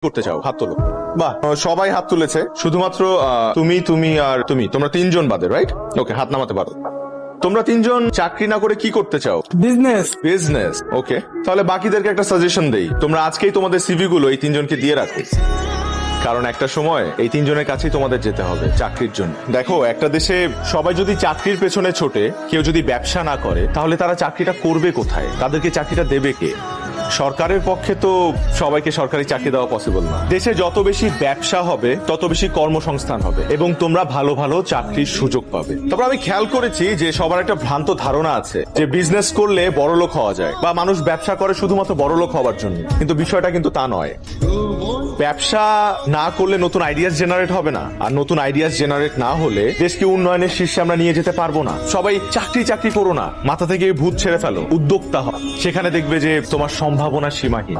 করতে চাও? হাত তোলো। বাহ, সবাই হাত তুলেছে, শুধুমাত্র তুমি আর তোমরা তিনজন বাদে, রাইট? ওকে, হাত নামাতে পারো। তোমরা তিনজন চাকরি না করে কি করতে চাও? বিজনেস। ওকে, তাহলে বাকিদেরকে একটা সাজেশন দেই, তোমরা আজকেই তোমাদের সিভি গুলো এই তিনজনকে দিয়ে রাখো, কারণ একটা সময় এই তিনজনের কাছেই তোমাদের যেতে হবে চাকরির জন্য। দেখো, একটা দেশে সবাই যদি চাকরির পেছনে ছোটে, কেউ যদি ব্যবসা না করে, তাহলে তারা চাকরিটা করবে কোথায়? তাদেরকে চাকরিটা দেবে কে? সরকারের পক্ষে তো সবাইকে সরকারি চাকরি দেওয়া পসিবল না। দেশে যত বেশি ব্যবসা হবে তত বেশি কর্মসংস্থান হবে এবং তোমরা ভালো ভালো চাকরির সুযোগ পাবে। তারপর আমি খেয়াল করেছি যে সবার একটা ভ্রান্ত ধারণা আছে যে বিজনেস করলে বড়লোক হওয়া যায়, বা মানুষ ব্যবসা করে শুধুমাত্র বড়লোক হওয়ার জন্য, কিন্তু বিষয়টা কিন্তু তা নয়। ব্যবসা না করলে নতুন আইডিয়াস জেনারেট হবে না, আর নতুন আইডিয়াস জেনারেট না হলে দেশকে উন্নয়নের শীর্ষে আমরা নিয়ে যেতে পারবো না। সবাই চাকরি করো না, মাথা থেকে ভূত ছেড়ে ফেলো, উদ্যোক্তা হও, সেখানে দেখবে যে তোমার সম্ভাবনা সীমাহীন।